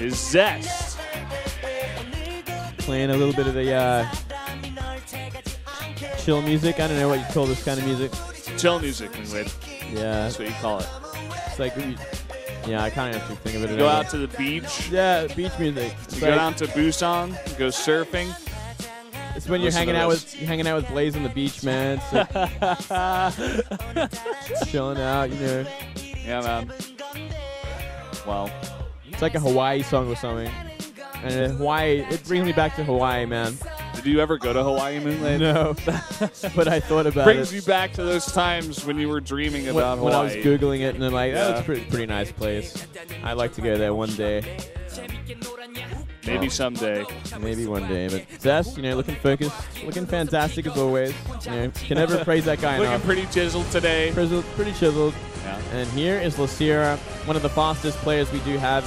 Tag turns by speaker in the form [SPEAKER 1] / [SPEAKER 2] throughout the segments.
[SPEAKER 1] is Zest.
[SPEAKER 2] Playing a little bit of the chill music. I don't know what you call this kind of music.
[SPEAKER 1] Chill music, Wade.
[SPEAKER 2] Yeah.
[SPEAKER 1] That's what you call it.
[SPEAKER 2] It's like, yeah, I kind of have to think of it.
[SPEAKER 1] You go out to the beach.
[SPEAKER 2] Yeah, beach music.
[SPEAKER 1] You go down to Busan, go surfing.
[SPEAKER 2] It's when you're hanging out with Blaze on the beach, man. Just chilling out, you know.
[SPEAKER 1] Yeah, man. Well,
[SPEAKER 2] it's like a Hawaii song or something. And Hawaii, it brings me back to Hawaii, man.
[SPEAKER 1] Did you ever go to Hawaii, Moonlight?
[SPEAKER 2] No, but I thought about
[SPEAKER 1] Brings
[SPEAKER 2] it.
[SPEAKER 1] you back to those times when you were dreaming about Hawaii.
[SPEAKER 2] When I was Googling it, and I'm like, oh, it's a pretty nice place. I'd like to go there one day.
[SPEAKER 1] Maybe someday.
[SPEAKER 2] Maybe one day. But Zest, you know, looking focused, looking fantastic as always. You know, can never praise that guy enough.
[SPEAKER 1] Looking pretty chiseled today.
[SPEAKER 2] Pretty chiseled.
[SPEAKER 1] Yeah.
[SPEAKER 2] And here is Losira, one of the fastest players we do have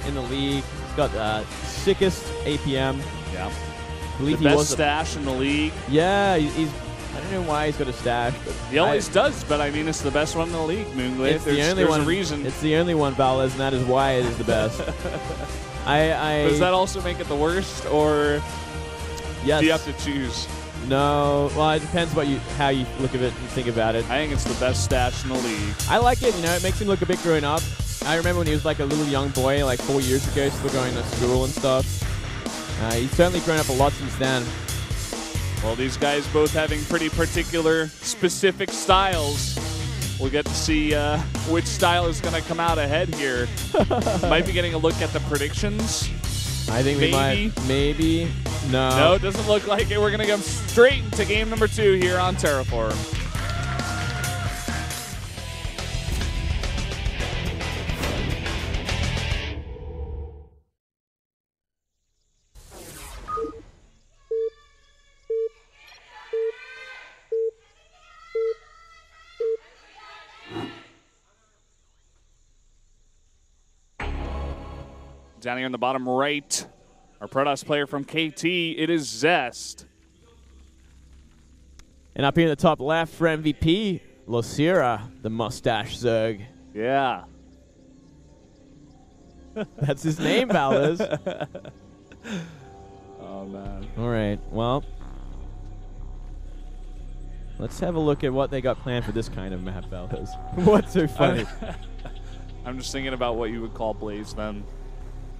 [SPEAKER 2] in the league. He's got sickest APM.
[SPEAKER 1] Yeah.
[SPEAKER 2] I believe
[SPEAKER 1] the best stash in the league.
[SPEAKER 2] Yeah, he's. I don't know why he's got a stash. But
[SPEAKER 1] he always does, but I mean, it's the best one in the league, Moonglade.
[SPEAKER 2] It's the only one.
[SPEAKER 1] A reason.
[SPEAKER 2] It's the only one, Valez, and that is why it is the best.
[SPEAKER 1] Does that also make it the worst, or
[SPEAKER 2] yes.
[SPEAKER 1] do you have to choose?
[SPEAKER 2] No. Well, it depends how you look at it and think about it.
[SPEAKER 1] I think it's the best stash in the league.
[SPEAKER 2] I like it. You know, it makes him look a bit grown up. I remember when he was like a little young boy, like 4 years ago, still going to school and stuff. He's certainly grown up a lot since then.
[SPEAKER 1] Well, these guys both having pretty particular, specific styles. We'll get to see which style is going to come out ahead here. Might be getting a look at the predictions.
[SPEAKER 2] I think we might. Maybe. No.
[SPEAKER 1] No, it doesn't look like it. We're going to go straight into game number 2 here on Terraform. Down here in the bottom right, our Protoss player from KT, it is Zest.
[SPEAKER 2] And up here in the top left for MVP, Losira, the mustache Zerg.
[SPEAKER 1] Yeah.
[SPEAKER 2] That's his name, Valez.
[SPEAKER 1] Oh, man.
[SPEAKER 2] All right, well, let's have a look at what they got planned for this kind of map, Valez. What's so funny?
[SPEAKER 1] I'm just thinking about what you would call Blaze then.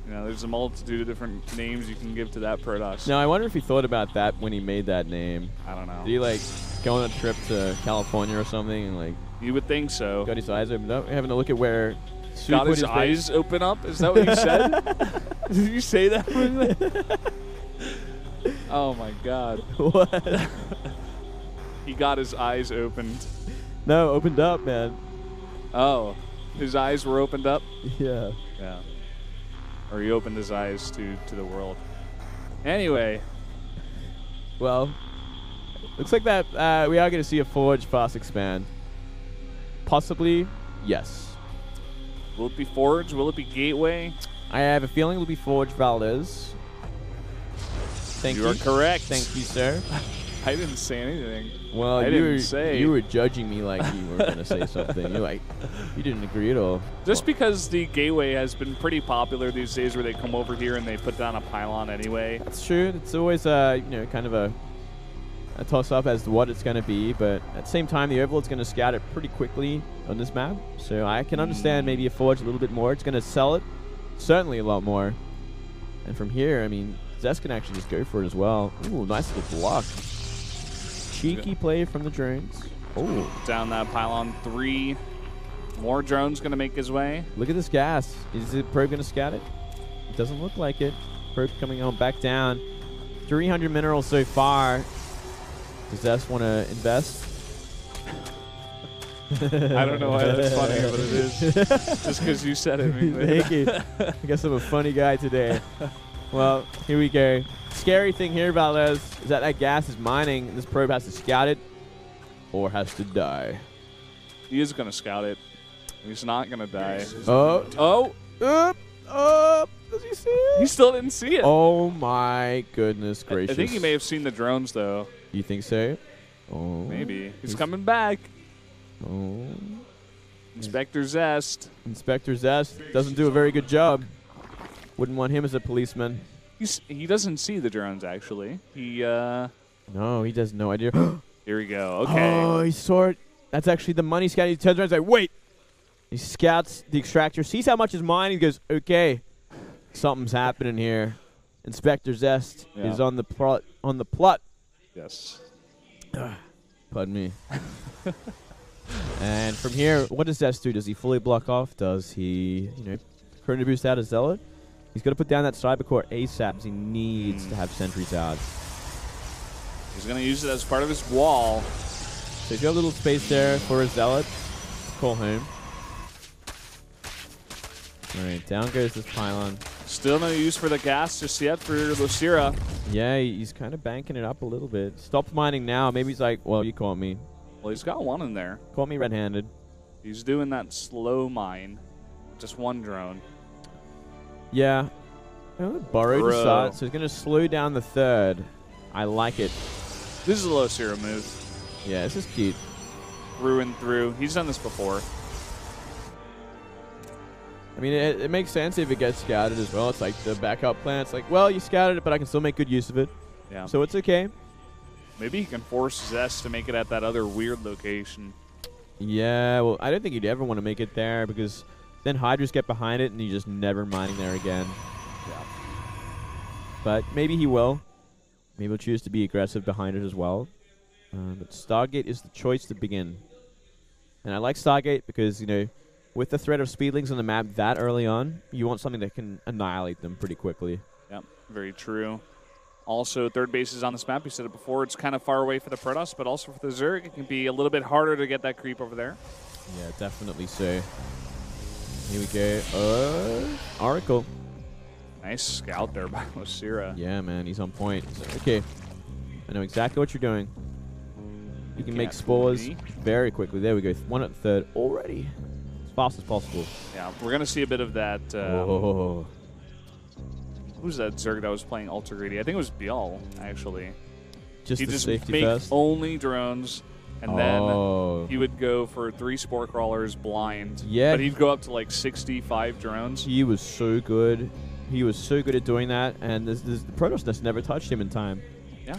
[SPEAKER 1] You know, there's a multitude of different names you can give to that Protoss.
[SPEAKER 2] No, I wonder if he thought about that when he made that name.
[SPEAKER 1] I don't know.
[SPEAKER 2] Did he, like, go on a trip to California or something and, like...
[SPEAKER 1] You would think so.
[SPEAKER 2] Got his eyes opened up? Having a look at where...
[SPEAKER 1] Got his eyes open up? Is that what you said? Did you say that? Oh, my God.
[SPEAKER 2] What?
[SPEAKER 1] He got his eyes opened.
[SPEAKER 2] No, opened up, man.
[SPEAKER 1] Oh. His eyes were opened up?
[SPEAKER 2] Yeah.
[SPEAKER 1] Yeah. Or he opened his eyes to the world. Anyway.
[SPEAKER 2] Well, looks like that we are going to see a Forge fast expand. Possibly, yes.
[SPEAKER 1] Will it be Forge? Will it be Gateway?
[SPEAKER 2] I have a feeling it will be Forge, Valdes. Thank you.
[SPEAKER 1] You are correct.
[SPEAKER 2] Thank you, sir.
[SPEAKER 1] I didn't say anything.
[SPEAKER 2] Well,
[SPEAKER 1] you
[SPEAKER 2] were judging me like you were going to say something. You're like, you didn't agree at all.
[SPEAKER 1] Just because the Gateway has been pretty popular these days, where they come over here and they put down a pylon anyway.
[SPEAKER 2] That's true. It's always you know, kind of a toss-up as to what it's going to be, but at the same time, the Overlord's going to scout it pretty quickly on this map. So I can understand maybe a Forge a little bit more. It's going to sell it certainly a lot more. And from here, I mean, Zest can actually just go for it as well. Ooh, nice little block. Cheeky play from the drones. Oh,
[SPEAKER 1] down that pylon 3. More drones going to make his way.
[SPEAKER 2] Look at this gas. Is the probe going to scout it? It doesn't look like it. Probe coming on back down. 300 minerals so far. Does Zest want to invest?
[SPEAKER 1] I don't know why that's funny, but it is. Just because you said it.
[SPEAKER 2] Thank you. I guess I'm a funny guy today. Well, here we go. Scary thing here, Valdes, is that gas is mining, and this probe has to scout it or has to die.
[SPEAKER 1] He is going to scout it. He's not going to die.
[SPEAKER 2] Oh. Does he see it?
[SPEAKER 1] He still didn't see it.
[SPEAKER 2] Oh, my goodness gracious.
[SPEAKER 1] I think he may have seen the drones, though.
[SPEAKER 2] You think so? Oh.
[SPEAKER 1] Maybe. He's coming back.
[SPEAKER 2] Oh.
[SPEAKER 1] Inspector Zest.
[SPEAKER 2] Inspector Zest doesn't do a very good job. Wouldn't want him as a policeman.
[SPEAKER 1] He doesn't see the drones, actually.
[SPEAKER 2] No, he has no idea.
[SPEAKER 1] Here we go. Okay.
[SPEAKER 2] Oh, he saw it. That's actually the money scout. He turns around and is like, wait. He scouts the extractor, sees how much is mine. He goes, okay, something's happening here. Inspector Zest is on the plot.
[SPEAKER 1] Yes.
[SPEAKER 2] Pardon me. And from here, what does Zest do? Does he fully block off? Does he, chrono boost out a Zealot? He's got to put down that Cyber Core ASAP as he needs to have sentries out.
[SPEAKER 1] He's going to use it as part of his wall.
[SPEAKER 2] So if you have a little space there for a Zealot, call home. All right, down goes this pylon.
[SPEAKER 1] Still no use for the gas just yet for Losira.
[SPEAKER 2] Yeah, he's kind of banking it up a little bit. Stops mining now. Maybe he's like, well, you caught me.
[SPEAKER 1] Well, he's got one in there.
[SPEAKER 2] Caught me red-handed.
[SPEAKER 1] He's doing that slow mine. Just one drone.
[SPEAKER 2] Yeah. Borrowed to start, so he's going to slow down the third. I like it.
[SPEAKER 1] This is a Losira move.
[SPEAKER 2] Yeah, this is cute.
[SPEAKER 1] Through and through. He's done this before.
[SPEAKER 2] I mean, it makes sense if it gets scouted as well. It's like the backup plan. It's like, well, you scouted it, but I can still make good use of it.
[SPEAKER 1] Yeah.
[SPEAKER 2] So it's okay.
[SPEAKER 1] Maybe he can force Zest to make it at that other weird location.
[SPEAKER 2] Yeah, well, I don't think he'd ever want to make it there because then Hydras get behind it and he's just never mining there again.
[SPEAKER 1] Yeah.
[SPEAKER 2] But maybe he will. Maybe he'll choose to be aggressive behind it as well. But Stargate is the choice to begin. And I like Stargate because, with the threat of speedlings on the map that early on, you want something that can annihilate them pretty quickly.
[SPEAKER 1] Yep, very true. Also, third base is on this map. We said it before. It's kind of far away for the Protoss, but also for the Zerg, it can be a little bit harder to get that creep over there.
[SPEAKER 2] Yeah, definitely so. Here we go. Oracle.
[SPEAKER 1] Nice scout there by Losira.
[SPEAKER 2] Yeah, man, he's on point. So, okay, I know exactly what you're doing. You can make spores very quickly. There we go. One at the third already. As fast as possible.
[SPEAKER 1] Yeah, we're going to see a bit of that. Who's that Zerg that was playing Ultra Greedy? I think it was Bial, actually.
[SPEAKER 2] Just
[SPEAKER 1] he
[SPEAKER 2] the
[SPEAKER 1] just
[SPEAKER 2] safety
[SPEAKER 1] make
[SPEAKER 2] first?
[SPEAKER 1] only drones, and then he would go for 3 Spore Crawlers blind.
[SPEAKER 2] Yeah.
[SPEAKER 1] But he'd go up to like 65 drones.
[SPEAKER 2] He was so good. He was so good at doing that, and the Protoss just never touched him in time.
[SPEAKER 1] Yeah.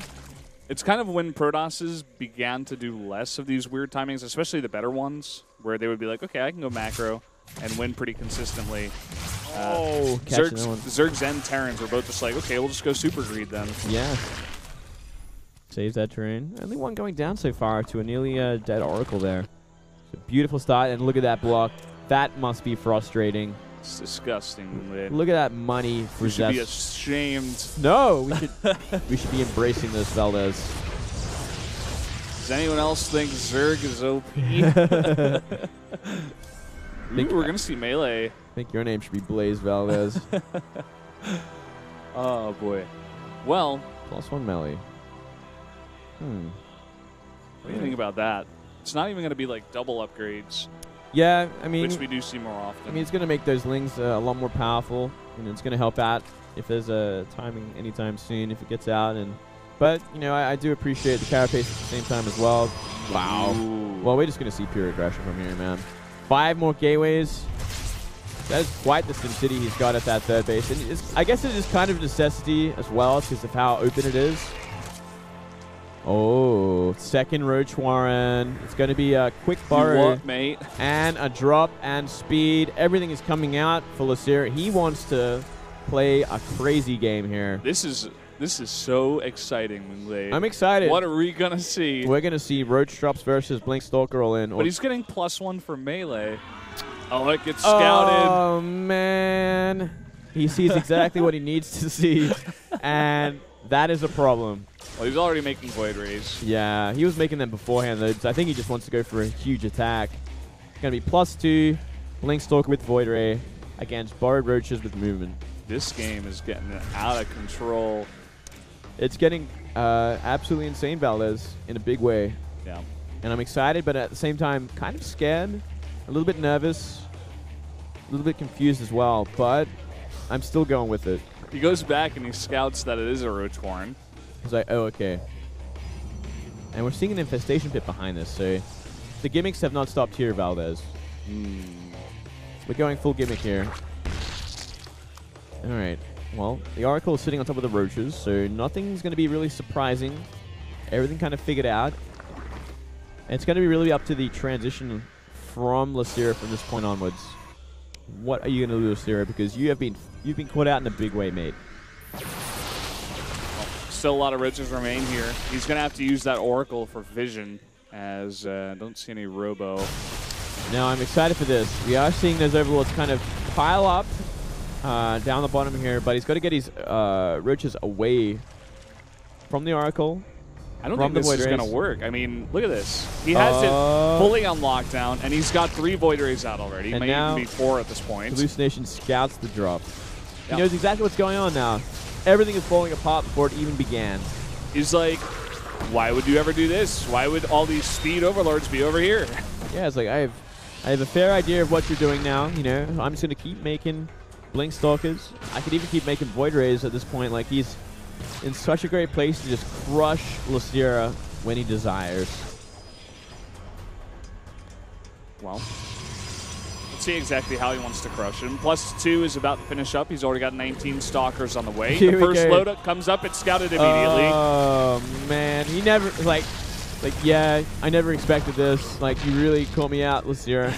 [SPEAKER 1] It's kind of when Protosses began to do less of these weird timings, especially the better ones, where they would be like, okay, I can go macro and win pretty consistently. Zergs and Terrans were both just like, okay, we'll just go super greed then.
[SPEAKER 2] Yeah. Saves that terrain. Only one going down so far to a nearly dead Oracle there. It's a beautiful start, and look at that block. That must be frustrating.
[SPEAKER 1] It's disgusting.
[SPEAKER 2] Look at that money for Zest.
[SPEAKER 1] We should be ashamed.
[SPEAKER 2] No, we should be embracing this, Valdez.
[SPEAKER 1] Does anyone else think Zerg is OP? We're going to see melee.
[SPEAKER 2] I think your name should be Blaze Valdez.
[SPEAKER 1] Oh, boy. Well.
[SPEAKER 2] +1 melee.
[SPEAKER 1] What do you think about that? It's not even going to be like double upgrades.
[SPEAKER 2] Yeah, I mean,
[SPEAKER 1] which we do see more often.
[SPEAKER 2] I mean, it's going to make those lings a lot more powerful, and it's going to help out if there's a timing anytime soon if it gets out. But I do appreciate the carapace at the same time as well. Wow.
[SPEAKER 1] Ooh.
[SPEAKER 2] Well, we're just going to see pure aggression from here, man. 5 more gateways. That is quite the SimCity he's got at that third base, and I guess it is kind of a necessity as well because of how open it is. Oh, second Roach Warren. It's going to be a quick borrow.
[SPEAKER 1] What, mate?
[SPEAKER 2] And a drop and speed. Everything is coming out for Losira. He wants to play a crazy game here.
[SPEAKER 1] This is so exciting, Mingley.
[SPEAKER 2] I'm excited.
[SPEAKER 1] What are we going to see?
[SPEAKER 2] We're going to see Roach Drops versus Blink Stalker all in.
[SPEAKER 1] But he's getting +1 for melee. Oh, it gets scouted.
[SPEAKER 2] Oh, man. He sees exactly what he needs to see. And that is a problem.
[SPEAKER 1] Well, he's already making Void Rays.
[SPEAKER 2] Yeah, he was making them beforehand, though. So I think he just wants to go for a huge attack. It's going to be +2, Blink Stalker with Void Ray against Borrowed Roaches with movement.
[SPEAKER 1] This game is getting out of control.
[SPEAKER 2] It's getting absolutely insane, Valdez, in a big way.
[SPEAKER 1] Yeah.
[SPEAKER 2] And I'm excited, but at the same time, kind of scared, a little bit nervous, a little bit confused as well, but I'm still going with it.
[SPEAKER 1] He goes back and he scouts that it is a Roach Warren.
[SPEAKER 2] He's like, oh, okay. And we're seeing an infestation pit behind this, so the gimmicks have not stopped here, Valdez. We're going full gimmick here. All right. Well, the Oracle is sitting on top of the roaches, so nothing's going to be really surprising. Everything kind of figured out. And it's going to be really up to the transition from Losira from this point onwards. What are you going to do, Losira? Because you've been caught out in a big way, mate.
[SPEAKER 1] Still a lot of roaches remain here. He's going to have to use that Oracle for vision, as I don't see any Robo.
[SPEAKER 2] Now, I'm excited for this. We are seeing those Overlords kind of pile up down the bottom here, but he's got to get his roaches away from the Oracle.
[SPEAKER 1] I don't think this is going to work. I mean, look at this. He has it fully on lockdown, and he's got 3 Void Rays out already. He may even be 4 at this point.
[SPEAKER 2] Hallucination scouts the drop. He knows exactly what's going on now. Everything is falling apart before it even began.
[SPEAKER 1] He's like, why would you ever do this? Why would all these speed overlords be over here?
[SPEAKER 2] Yeah, it's like, I have a fair idea of what you're doing now. You know, I'm just going to keep making Blink Stalkers. I could even keep making Void Rays at this point. Like, he's in such a great place to just crush Losira when he desires.
[SPEAKER 1] Well, let's see exactly how he wants to crush him. +2 is about to finish up. He's already got 19 Stalkers on the way. The first load up comes up. It's scouted immediately.
[SPEAKER 2] Oh, man. He never, like, yeah, I never expected this. Like, you really caught me out, Losira.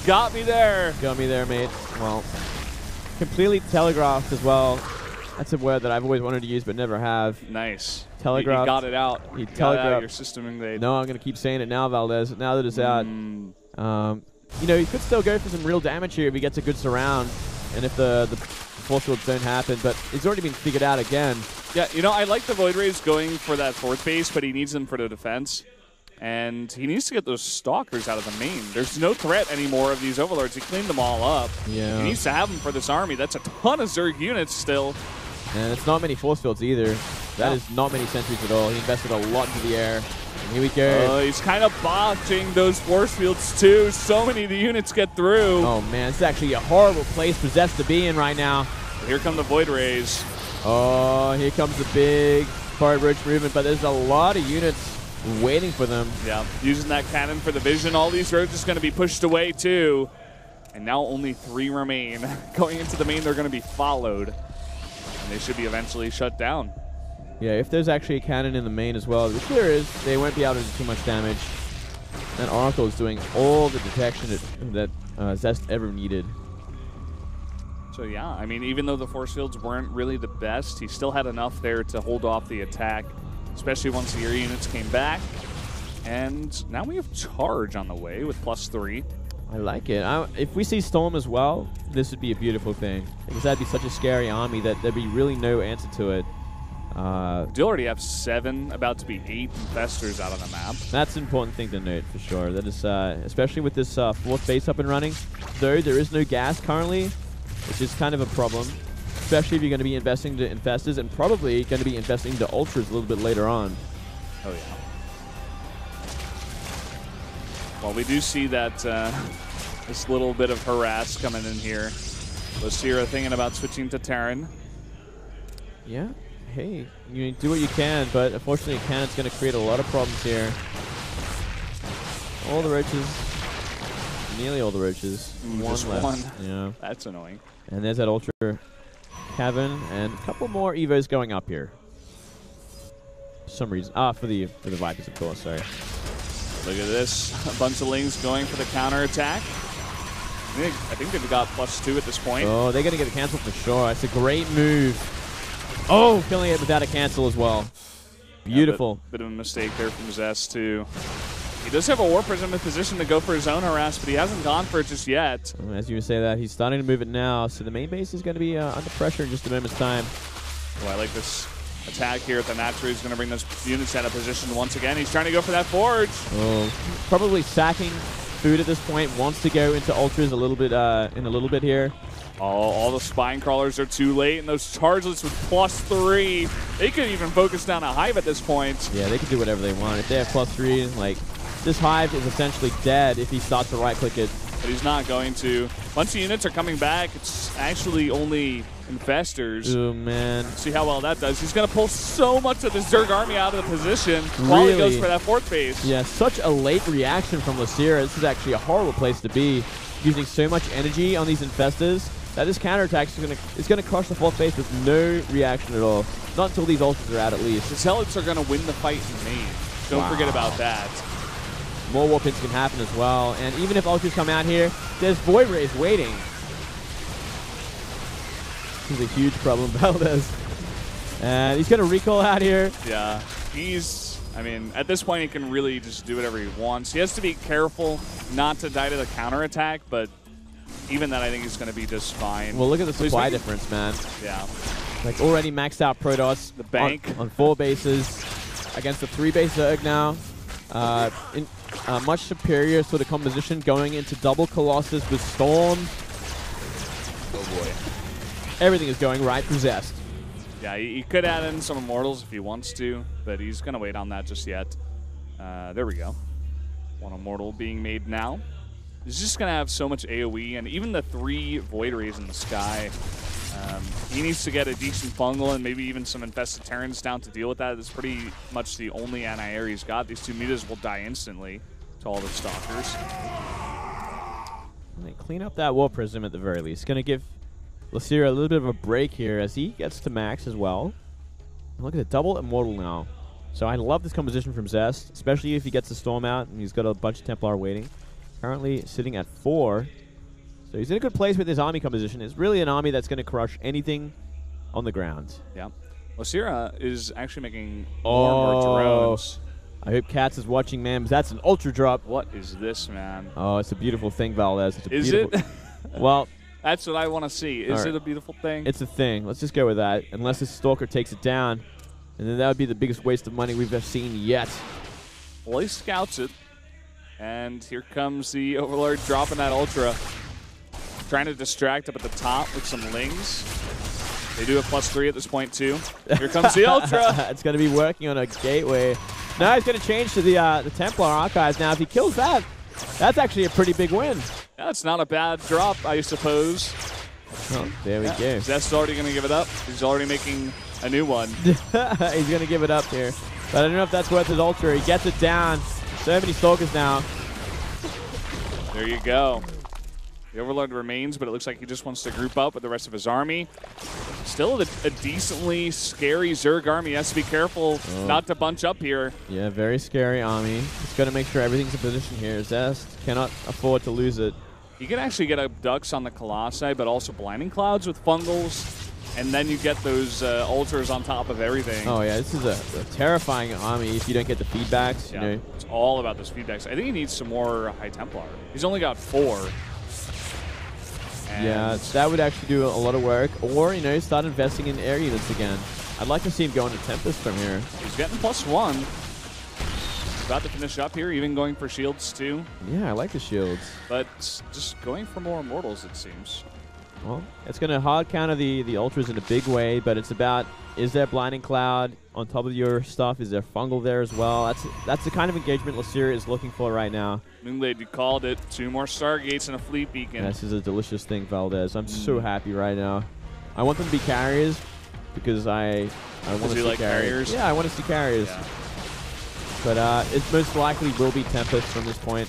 [SPEAKER 1] Got me there.
[SPEAKER 2] Got me there, mate. Well, completely telegraphed as well. That's a word that I've always wanted to use but never have.
[SPEAKER 1] Nice.
[SPEAKER 2] Telegraphed.
[SPEAKER 1] He got it out.
[SPEAKER 2] He
[SPEAKER 1] got it out of your system invade.
[SPEAKER 2] No, I'm going to keep saying it now, Valdez. Now that it's out. You know, he could still go for some real damage here if he gets a good surround and if the force fields don't happen, but it's already been figured out again.
[SPEAKER 1] Yeah, you know, I like the Void Rays going for that 4th base, but he needs them for the defense. And he needs to get those Stalkers out of the main. There's no threat anymore of these Overlords. He cleaned them all up.
[SPEAKER 2] Yeah.
[SPEAKER 1] He needs to have them for this army. That's a ton of Zerg units still.
[SPEAKER 2] And it's not many force fields either. That is not many sentries at all. He invested a lot into the air. And here we go.
[SPEAKER 1] He's kind of botching those force fields too. So many of the units get through.
[SPEAKER 2] Oh man, this is actually a horrible place for Zest to be in right now.
[SPEAKER 1] Here come the Void Rays.
[SPEAKER 2] Oh, here comes the big forward roach movement, but there's a lot of units waiting for them.
[SPEAKER 1] Yeah, using that cannon for the vision. All these roaches going to be pushed away too. And now only 3 remain. Going into the main, they're going to be followed. And they should be eventually shut down.
[SPEAKER 2] Yeah, if there's actually a cannon in the main as well, which there is, they won't be able to do too much damage. That Oracle is doing all the detection that Zest ever needed.
[SPEAKER 1] So yeah, I mean, even though the force fields weren't really the best, he still had enough there to hold off the attack, especially once the air units came back. And now we have Charge on the way with +3.
[SPEAKER 2] I like it. If we see Storm as well, this would be a beautiful thing. Because that'd be such a scary army that there'd be really no answer to it.
[SPEAKER 1] We do already have 7, about to be 8 infestors out on the map.
[SPEAKER 2] That's an important thing to note for sure. That is, especially with this 4th base up and running. Though there is no gas currently, which is kind of a problem. Especially if you're going to be investing to infestors and probably going to be investing to ultras a little bit later on.
[SPEAKER 1] Oh yeah. Well, we do see that this little bit of harass coming in here. Losira thinking about switching to Terran.
[SPEAKER 2] Yeah. Hey, you do what you can, but unfortunately a cannon's going to create a lot of problems here. All the roaches, nearly all the roaches.
[SPEAKER 1] Just
[SPEAKER 2] left.
[SPEAKER 1] one.
[SPEAKER 2] Yeah.
[SPEAKER 1] That's annoying.
[SPEAKER 2] And there's that Ultra Cavern, and a couple more Evos going up here. For some reason. For the Vipers, of course, sorry.
[SPEAKER 1] Look at this. A bunch of Lings going for the counterattack. I think they've got +2 at this point.
[SPEAKER 2] Oh, they're going to get a cancel for sure. It's a great move. Oh, killing it without a cancel as well. Beautiful.
[SPEAKER 1] Yeah, bit of a mistake there from Zest, too. He does have a War Prism in position to go for his own harass, but he hasn't gone for it just yet.
[SPEAKER 2] As you say that, he's starting to move it now, so the main base is going to be under pressure in just a moment's time.
[SPEAKER 1] Oh, I like this attack here at the Natural. He's going to bring those units out of position once again. He's trying to go for that Forge.
[SPEAKER 2] Oh, probably sacking food at this point. Wants to go into Ultras a little bit in a little bit here.
[SPEAKER 1] All the Spine Crawlers are too late, and those Chargeless with +3. They could even focus down a Hive at this point.
[SPEAKER 2] Yeah, they can do whatever they want. If they have +3, like, this Hive is essentially dead if he starts to right-click it.
[SPEAKER 1] But he's not going to. Once the units are coming back, it's actually only Infestors.
[SPEAKER 2] Oh, man.
[SPEAKER 1] See how well that does. He's going to pull so much of the Zerg army out of the position while he goes for that 4th base.
[SPEAKER 2] Yeah, such a late reaction from Losira. This is actually a horrible place to be. Using so much energy on these Infestors that this counterattack is gonna crush the fourth base with no reaction at all. Not until these ultras are out, at least.
[SPEAKER 1] The Zealots are gonna win the fight in main. Don't forget about that.
[SPEAKER 2] More warp hits can happen as well, and even if ultras come out here, there's Void Rays waiting. This is a huge problem, Valdez. And he's gonna recall out here.
[SPEAKER 1] Yeah, I mean, at this point, he can really just do whatever he wants. He has to be careful not to die to the counterattack, but even that, I think, is going to be just fine.
[SPEAKER 2] Well, look at the supply difference, man.
[SPEAKER 1] Yeah.
[SPEAKER 2] Like, already maxed out Protoss.
[SPEAKER 1] The bank.
[SPEAKER 2] On 4 bases against the 3-base Zerg now. Much superior sort of composition going into double Colossus with Storm.
[SPEAKER 1] Oh, boy.
[SPEAKER 2] Everything is going right for Zest.
[SPEAKER 1] Yeah, he could add in some Immortals if he wants to, but he's going to wait on that just yet. There we go. One Immortal being made now. He's just going to have so much AoE, and even the 3 Void Rays in the sky. He needs to get a decent fungal and maybe even some Infested Terrans down to deal with that. It's pretty much the only anti-air he's got. These 2 mutas will die instantly to all the Stalkers.
[SPEAKER 2] And they clean up that War Prism at the very least. Going to give Losira a little bit of a break here as he gets to max as well. And look at the double Immortal now. So I love this composition from Zest, especially if he gets the Storm out and he's got a bunch of Templar waiting. Currently sitting at 4. So he's in a good place with his army composition. It's really an army that's going to crush anything on the ground.
[SPEAKER 1] Yeah. Losira is actually making more and more drones.
[SPEAKER 2] I hope Katz is watching, man, because that's an ultra drop.
[SPEAKER 1] What is this, man?
[SPEAKER 2] Oh, it's a beautiful thing, Valdez. It's a
[SPEAKER 1] is
[SPEAKER 2] beautiful
[SPEAKER 1] it?
[SPEAKER 2] Well,
[SPEAKER 1] that's what I want to see. Is it a beautiful thing?
[SPEAKER 2] It's a thing. Let's just go with that. Unless this Stalker takes it down. And then that would be the biggest waste of money we've ever seen yet.
[SPEAKER 1] Well, he scouts it. And here comes the Overlord dropping that Ultra. Trying to distract up at the top with some Lings. They do a +3 at this point, too. Here comes the Ultra.
[SPEAKER 2] It's going to be working on a gateway. Now he's going to change to the Templar Archives. Now, if he kills that, that's actually a pretty big win.
[SPEAKER 1] That's not a bad drop, I suppose.
[SPEAKER 2] Oh, there we go.
[SPEAKER 1] Zest's already going to give it up. He's already making a new one.
[SPEAKER 2] He's going to give it up here. But I don't know if that's worth his Ultra. He gets it down. So many Stalkers now.
[SPEAKER 1] There you go. The Overlord remains, but it looks like he just wants to group up with the rest of his army. Still a decently scary Zerg army. He has to be careful not to bunch up here.
[SPEAKER 2] Yeah, very scary army. He's got to make sure everything's in position here. Zest cannot afford to lose it.
[SPEAKER 1] You can actually get Abducts on the Colossi, but also Blinding Clouds with Fungals. And then you get those Ultras on top of everything.
[SPEAKER 2] Oh, yeah, this is a terrifying army if you don't get the feedbacks.
[SPEAKER 1] Yeah,
[SPEAKER 2] you know.
[SPEAKER 1] It's all about those feedbacks. I think he needs some more High Templar. He's only got 4.
[SPEAKER 2] Yeah, that would actually do a lot of work. Or, you know, start investing in air units again. I'd like to see him go into Tempest from here.
[SPEAKER 1] He's getting +1. He's about to finish up here, even going for shields too.
[SPEAKER 2] Yeah, I like the shields.
[SPEAKER 1] But just going for more Immortals, it seems.
[SPEAKER 2] Well, it's going to hard counter the Ultras in a big way, but it's about, is there Blinding Cloud on top of your stuff? Is there Fungal there as well? That's the kind of engagement Losira is looking for right now.
[SPEAKER 1] Moonblade, you called it. 2 more Stargates and a Fleet Beacon.
[SPEAKER 2] This is a delicious thing, Valdez. I'm so happy right now. I want them to be carriers because I want to see
[SPEAKER 1] carriers.
[SPEAKER 2] Yeah, I want to see carriers.
[SPEAKER 1] Yeah.
[SPEAKER 2] But it most likely will be Tempest from this point,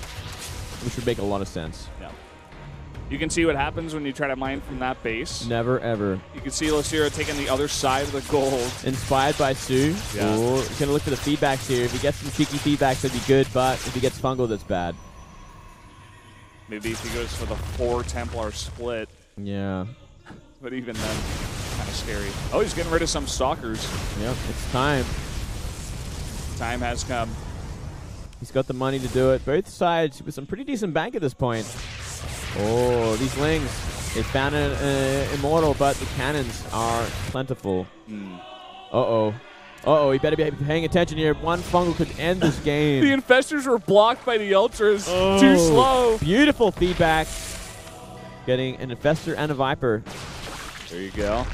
[SPEAKER 2] which would make a lot of sense.
[SPEAKER 1] Yeah. You can see what happens when you try to mine from that base.
[SPEAKER 2] Never, ever.
[SPEAKER 1] You can see Losira taking the other side of the gold.
[SPEAKER 2] Inspired by Sue.
[SPEAKER 1] Yeah.
[SPEAKER 2] Ooh, he's going to look for the feedbacks here. If he gets some cheeky feedbacks, that'd be good, but if he gets Fungal, that's bad.
[SPEAKER 1] Maybe if he goes for the 4 Templar split.
[SPEAKER 2] Yeah.
[SPEAKER 1] But even then, kind of scary. Oh, he's getting rid of some Stalkers.
[SPEAKER 2] Yep, it's time.
[SPEAKER 1] Time has come.
[SPEAKER 2] He's got the money to do it. Both sides with some pretty decent bank at this point. Oh, these Lings. They found an Immortal, but the cannons are plentiful. Uh-oh. Uh-oh, you better be paying attention here. One Fungal could end this game.
[SPEAKER 1] The Infestors were blocked by the Ultras. Too slow.
[SPEAKER 2] Beautiful feedback. Getting an Infestor and a Viper.
[SPEAKER 1] There you go.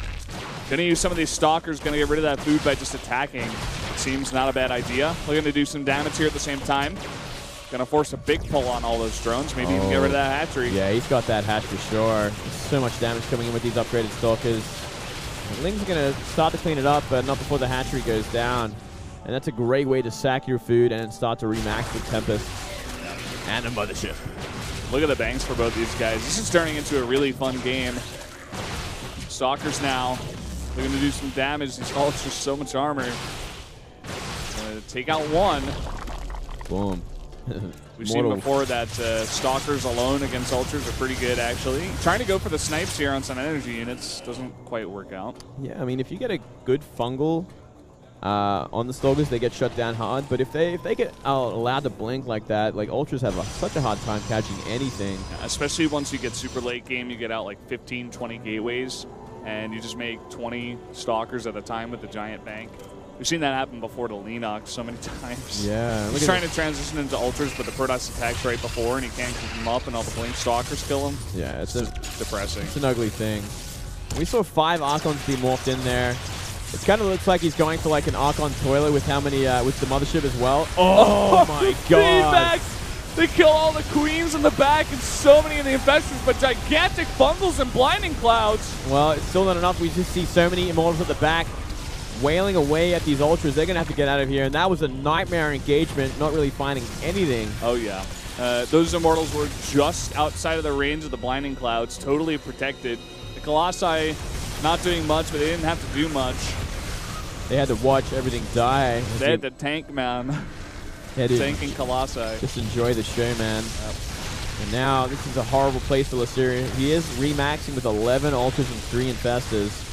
[SPEAKER 1] Gonna use some of these Stalkers, gonna get rid of that food by just attacking. Seems not a bad idea. Looking to do some damage here at the same time. Gonna force a big pull on all those drones. Maybe even get rid of that hatchery.
[SPEAKER 2] Yeah, he's got that hatch for sure. There's so much damage coming in with these upgraded Stalkers. Ling's going to start to clean it up, but not before the hatchery goes down. And that's a great way to sack your food and start to remax with Tempest. And a Mothership.
[SPEAKER 1] Look at the banks for both these guys. This is turning into a really fun game. Stalkers now. They're going to do some damage. These Ultras so much armor. Take out one.
[SPEAKER 2] Boom.
[SPEAKER 1] We've seen before that Stalkers alone against Ultras are pretty good, actually. Trying to go for the snipes here on some energy units doesn't quite work out.
[SPEAKER 2] Yeah, I mean, if you get a good fungal on the Stalkers, they get shut down hard. But if they get allowed to blink like that, like Ultras have such a hard time catching anything.
[SPEAKER 1] Yeah, especially once you get super late game, you get out like 15, 20 gateways, and you just make 20 Stalkers at a time with the giant bank. We've seen that happen before to Leanox so many times.
[SPEAKER 2] Yeah.
[SPEAKER 1] He's trying to transition into Ultras, but the Protoss attacks right before, and he can't keep him up, and all the Blink Stalkers kill him.
[SPEAKER 2] Yeah, it's
[SPEAKER 1] depressing.
[SPEAKER 2] It's an ugly thing. We saw 5 Archons be morphed in there. It kind of looks like he's going for like an Archon toilet with how many with the mothership as well. Oh my god!
[SPEAKER 1] They kill all the queens in the back and so many of the infestors, but gigantic fungals and blinding clouds.
[SPEAKER 2] Well, it's still not enough. We just see so many Immortals at the back wailing away at these Ultras. They're going to have to get out of here, and that was a nightmare engagement, not really finding anything.
[SPEAKER 1] Oh, yeah. Those Immortals were just outside of the range of the blinding clouds, totally protected. The Colossi not doing much, but they didn't have to do much.
[SPEAKER 2] They had to watch everything die.
[SPEAKER 1] They had to tank, man. Tanking Colossi.
[SPEAKER 2] Just enjoy the show, man. Yep. And now, this is a horrible place for Losira. He is remaxing with 11 Ultras and 3 Infestors.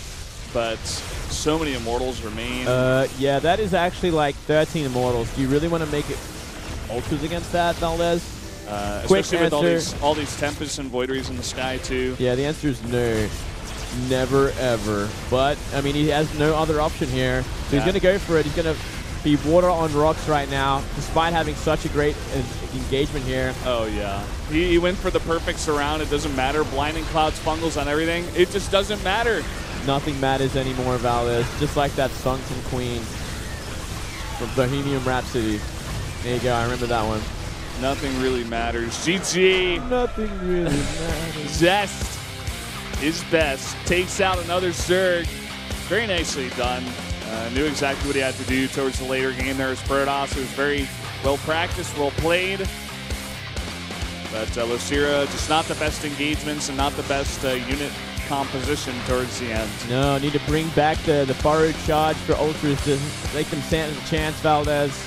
[SPEAKER 1] But so many Immortals remain.
[SPEAKER 2] Yeah, that is actually like 13 Immortals. Do you really want to make it Ultras against that, Valdez?
[SPEAKER 1] Especially with all these Tempests and Voideries in the sky, too.
[SPEAKER 2] Yeah, the answer is no. Never, ever. But, I mean, he has no other option here. So he's going to go for it. He's going to be water on rocks right now, despite having such a great engagement here.
[SPEAKER 1] Oh, yeah. He went for the perfect surround. It doesn't matter. Blinding clouds, fungals on everything. It just doesn't matter.
[SPEAKER 2] Nothing matters anymore, Valdez. Just like that Sunken Queen from Bohemian Rhapsody. There you go. I remember that one.
[SPEAKER 1] Nothing really matters. GG.
[SPEAKER 2] Nothing really matters.
[SPEAKER 1] Zest is best. Takes out another Zerg. Very nicely done. Knew exactly what he had to do towards the later game there as Protoss. It was very well practiced, well played. But Losira, just not the best engagements and not the best unit composition towards the end.
[SPEAKER 2] No, need to bring back the borrowed charge for Ultras to make them stand a chance, Valdez.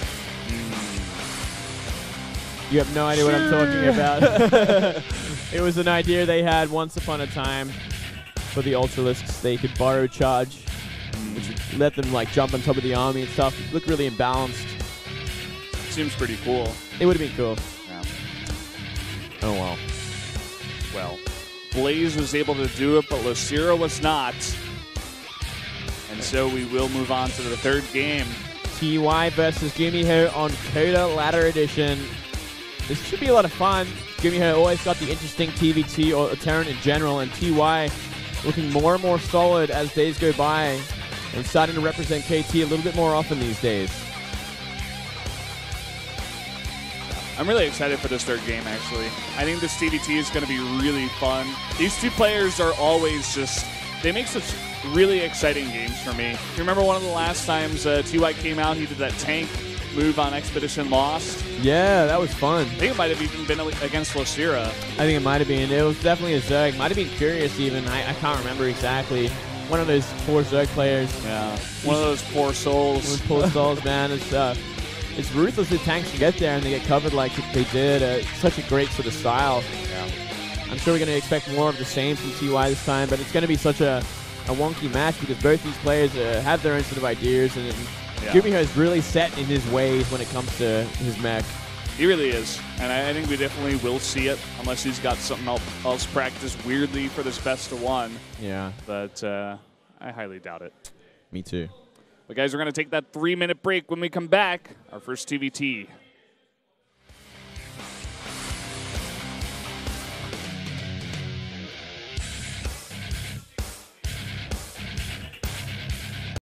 [SPEAKER 2] You have no idea what I'm talking about. It was an idea they had once upon a time for the Ultralisks. They could borrow charge, which would let them like jump on top of the army and stuff. Look really imbalanced.
[SPEAKER 1] Seems pretty cool.
[SPEAKER 2] It would have been cool.
[SPEAKER 1] Yeah.
[SPEAKER 2] Oh well.
[SPEAKER 1] Well, Blaze was able to do it, but Losira was not. And so we will move on to the third game.
[SPEAKER 2] TY versus Gumiho on Coda Ladder Edition. This should be a lot of fun. Gumiho always got the interesting TVT or Terran in general, and TY looking more and more solid as days go by and starting to represent KT a little bit more often these days.
[SPEAKER 1] I'm really excited for this third game, actually. I think this TVT is going to be really fun. These two players are always just, they make such really exciting games for me. You remember one of the last times TY came out, he did that tank move on Expedition Lost?
[SPEAKER 2] Yeah, that was fun.
[SPEAKER 1] I think it might have even been against Losira.
[SPEAKER 2] I think it might have been. It was definitely a Zerg. Might have been Curious even. I can't remember exactly. One of those poor Zerg players.
[SPEAKER 1] Yeah, one of those poor souls.
[SPEAKER 2] Those poor souls, man. It's ruthless that tanks can get there and they get covered like they did. It's such a great sort of style.
[SPEAKER 1] Yeah.
[SPEAKER 2] I'm sure we're going to expect more of the same from TY this time, but it's going to be such a wonky match because both these players have their own sort of ideas, and Gumiho is really set in his ways when it comes to his mech.
[SPEAKER 1] He really is, and I think we definitely will see it, unless he's got something else practiced weirdly for this best of one.
[SPEAKER 2] Yeah.
[SPEAKER 1] But I highly doubt it.
[SPEAKER 2] Me too.
[SPEAKER 1] But guys, we're going to take that 3-minute break. When we come back, our first TVT.